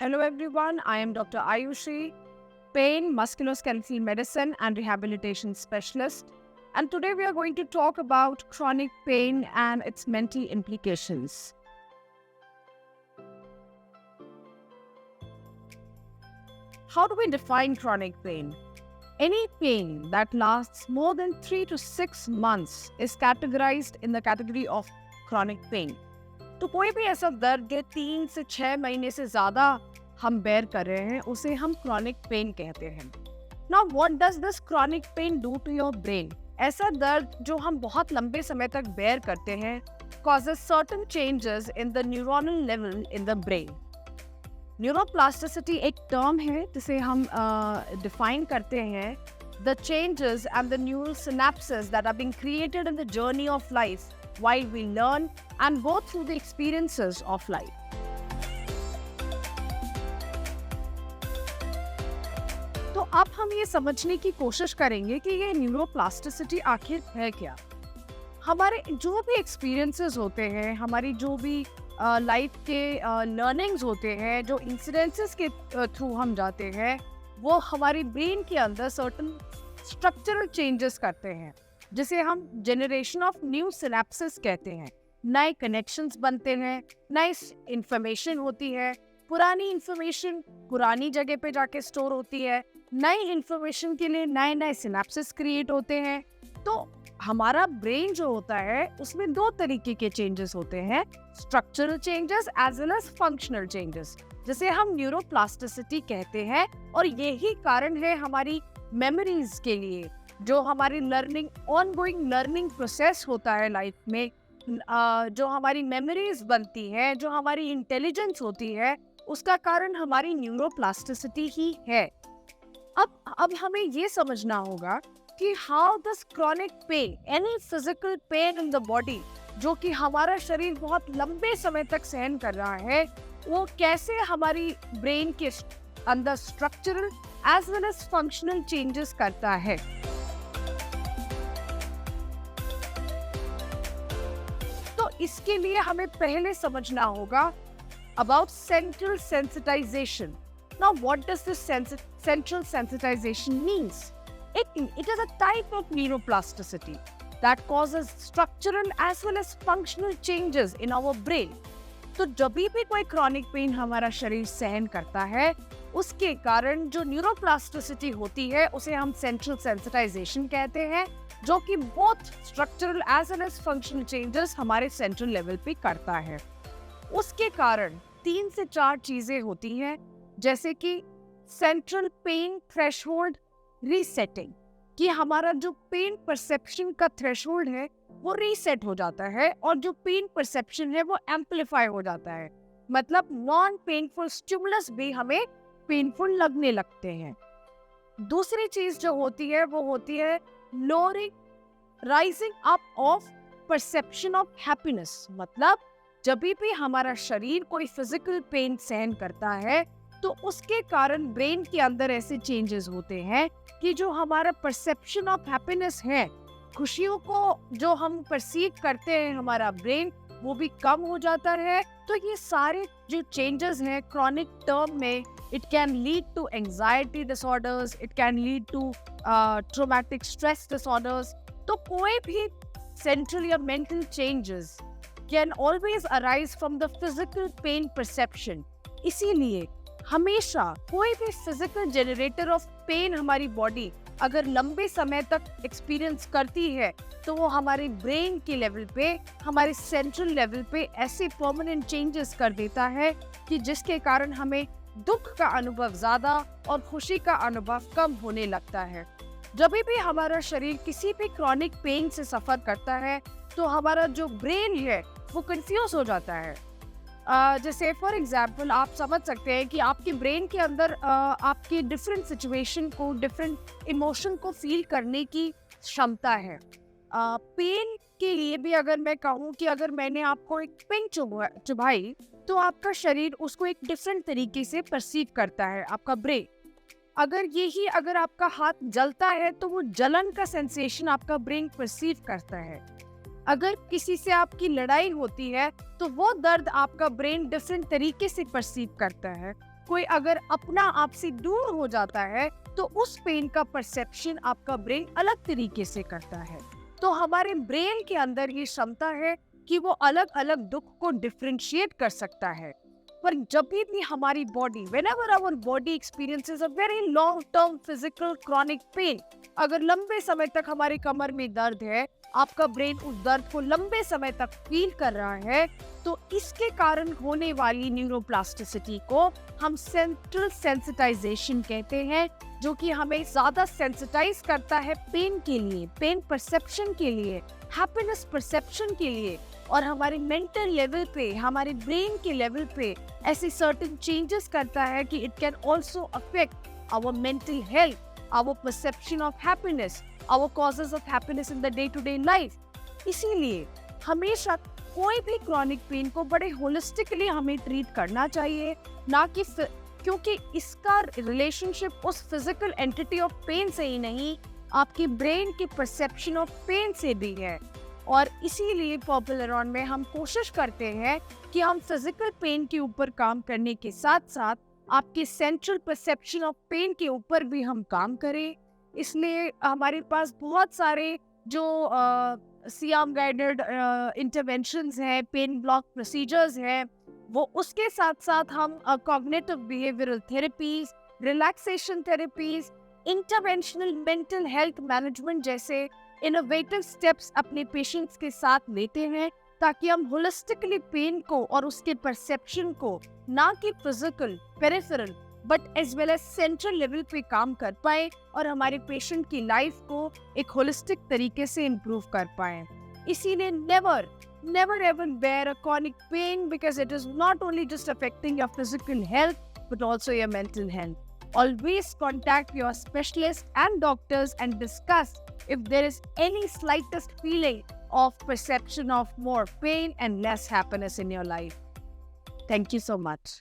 Hello everyone, I am Dr. Ayushi, pain, musculoskeletal medicine and rehabilitation specialist. And today we are going to talk about chronic pain and its mental implications. How do we define chronic pain? Any pain that lasts more than 3 to 6 months is categorized in the category of chronic pain. तो कोई भी ऐसा दर्द जो 3 से 6 महीने से ज़्यादा हम बेयर कर रहे हैं उसे हम chronic pain कहते हैं. Now what does this chronic pain do to your brain? ऐसा दर्द जो हम बहुत लंबे समय तक बेयर करते हैं causes certain changes in the neuronal level in the brain. Neuroplasticity एक टर्म है जिसे हम डिफाइन करते हैं the changes and the neural synapses that are being created in the journey of life while we learn and go through the experiences of life. तो अब हम ये समझने की कोशिश करेंगे कि ये न्यूरोप्लास्टिसिटी आखिर है क्या. हमारे जो भी एक्सपीरियंसेस होते हैं, हमारी जो भी लाइफ के लर्निंग्स होते हैं, जो इंसिडेंसेस के थ्रू हम जाते हैं, वो हमारी ब्रेन के अंदर सर्टन स्ट्रक्चरल चेंजेस करते हैं जिसे हम जनरेशन ऑफ न्यू सिनेप्सिस कहते हैं. नए कनेक्शंस बनते हैं, नई इंफॉर्मेशन होती है, पुरानी इंफॉर्मेशन पुरानी जगह पे जाके स्टोर होती है, नई इंफॉर्मेशन के लिए नए नए सिनेप्सिस क्रिएट होते हैं. तो हमारा ब्रेन जो होता है उसमें दो तरीके के चेंजेस होते हैं, structural changes as well as functional changes, जिसे हम न्यूरोप्लास्टिसिटी कहते हैं. और यही कारण है हमारी मेमोरीज के लिए, जो हमारी लर्निंग ऑनगोइंग लर्निंग प्रोसेस होता है लाइफ में, जो हमारी मेमोरीज बनती है, जो हमारी इंटेलिजेंस होती है, उसका कारण हमारी न्यूरोप्लास्टिसिटी ही है. अब हमें ये समझना होगा कि how this chronic pain, any physical pain in the body जो कि हमारा शरीर बहुत लंबे समय तक सहन कर रहा है, वो कैसे हमारी ब्रेन के अंदर structural as well as functional changes करता है. तो इसके लिए हमें पहले समझना होगा about central sensitization. Now what does this central sensitization means? It is a type of neuroplasticity that causes structural as well as functional changes in our brain. तो जब भी कोई chronic pain हमारा शरीर सहन करता है, उसके कारण जो न्यूरोप्लास्टिसिटी होती है उसे हम सेंट्रल सेंसिटाइजेशन कहते हैं, जो कि both structural as well as functional changes हमारे सेंट्रल लेवल पे करता है. उसके कारण 3 से 4 चीजें होती हैं, जैसे कि सेंट्रल पेन थ्रेशोल्ड रीसेटिंग, कि हमारा जो पेन परसेप्शन का थ्रेशोल्ड है वो रीसेट हो जाता है और जो पेन परसेप्शन है वो एम्पलीफाई हो जाता है. मतलब नॉन पेनफुल स्टिमुलस भी हमें पेनफुल लगने लगते हैं. दूसरी चीज जो होती है वो होती है lowering rising up of perception of happiness. मतलब जब भी हमारा शरीर कोई फिजिकल पेन सहन करता है तो उसके कारण ब्रेन के अंदर ऐसे चेंजेस होते हैं कि जो हमारा परसेप्शन ऑफ हैप्पीनेस है, खुशियों को जो हम परसीव करते हैं हमारा ब्रेन, वो भी कम हो जाता है. तो ये सारे जो चेंजेस हैं क्रोनिक टर्म में, it can lead to anxiety disorders, it can lead to traumatic stress disorders. तो कोई भी सेंट्रल या mental changes can always arise from the physical pain perception. इसीलिए हमेशा कोई भी फिजिकल जनरेटर ऑफ पेन हमारी बॉडी अगर लंबे समय तक एक्सपीरियंस करती है तो वो हमारे ब्रेन के लेवल पे, हमारे सेंट्रल लेवल पे ऐसे परमानेंट चेंजेस कर देता है कि जिसके कारण हमें दुख का अनुभव ज्यादा और खुशी का अनुभव कम होने लगता है. जब भी हमारा शरीर किसी भी क्रॉनिक पेन से सफर करता है तो हमारा जो ब्रेन है वो कंफ्यूज हो जाता है. जैसे फॉर एग्जाम्पल आप समझ सकते हैं कि आपके ब्रेन के अंदर आपके डिफरेंट सिचुएशन को, डिफरेंट इमोशन को फील करने की क्षमता है. पेन के लिए भी अगर मैं कहूँ कि अगर मैंने आपको एक पिन चुभाई तो आपका शरीर उसको एक डिफरेंट तरीके से परसीव करता है, आपका ब्रेन. अगर आपका हाथ जलता है तो वो जलन का सेंसेशन आपका ब्रेन परसीव करता है. अगर किसी से आपकी लड़ाई होती है तो वो दर्द आपका ब्रेन डिफरेंट तरीके से परसीव करता है. कोई अगर अपना आप से दूर हो जाता है तो उस पेन का परसेप्शन आपका ब्रेन अलग तरीके से करता है। तो हमारे ब्रेन के अंदर ये क्षमता है कि वो अलग अलग दुख को डिफरेंशिएट कर सकता है। पर जब भी हमारी body, whenever our body experiences a very long term physical chronic pain, अगर लंबे समय तक हमारी कमर में दर्द है, आपका ब्रेन उस दर्द को लंबे समय तक फील कर रहा है, तो इसके कारण होने वाली न्यूरोप्लास्टिसिटी को हम सेंट्रल सेंसिटाइजेशन कहते हैं, जो कि हमें ज्यादा सेंसिटाइज करता है पेन के लिए, पेन परसेप्शन के लिए, हैप्पीनेस परसेप्शन के लिए, और हमारे मेंटल लेवल पे, हमारे ब्रेन के लेवल पे ऐसे सर्टेन चेंजेस करता है कि it can also affect our mental health, our perception of happiness, our causes of happiness in the day to day life. इसीलिए हमेशा कोई भी क्रॉनिक पेन को बड़े होलिस्टिकली हमें ट्रीट करना चाहिए, ना कि क्योंकि इसका रिलेशनशिप उस फिजिकल एंटिटी ऑफ पेन से ही नहीं, आपके ब्रेन के परसेप्शन ऑफ पेन से भी है। और इसीलिए पॉपुलर में हम कोशिश करते हैं कि हम फिजिकल पेन के ऊपर काम करने के साथ साथ आपके सेंट्रल परसेप्शन ऑफ पेन के ऊपर भी हम काम करें। इसलिए हमारे पास बहुत सारे जो सियाम गाइडेड इंटरवेंशंस हैं, पेन ब्लॉक प्रोसीजर्स हैं, वो उसके साथ साथ हम cognitive behavioural therapies, relaxation therapies, interventional mental health management जैसे इनोवेटिव स्टेप्स अपने पेशेंट्स के साथ लेते हैं, ताकि हम होलिस्टिकली पेन को और उसके परसेप्शन को ना कि physical peripheral but as well as central level पे काम कर पाए और हमारे पेशेंट की लाइफ को एक होलिस्टिक तरीके से इम्प्रूव कर पाए। इसीलिए never ever bear a chronic pain, because it is not only just affecting your physical health but also your mental health. Always contact your specialist and doctors and discuss if there is any slightest feeling of perception of more pain and less happiness in your life. Thank you so much.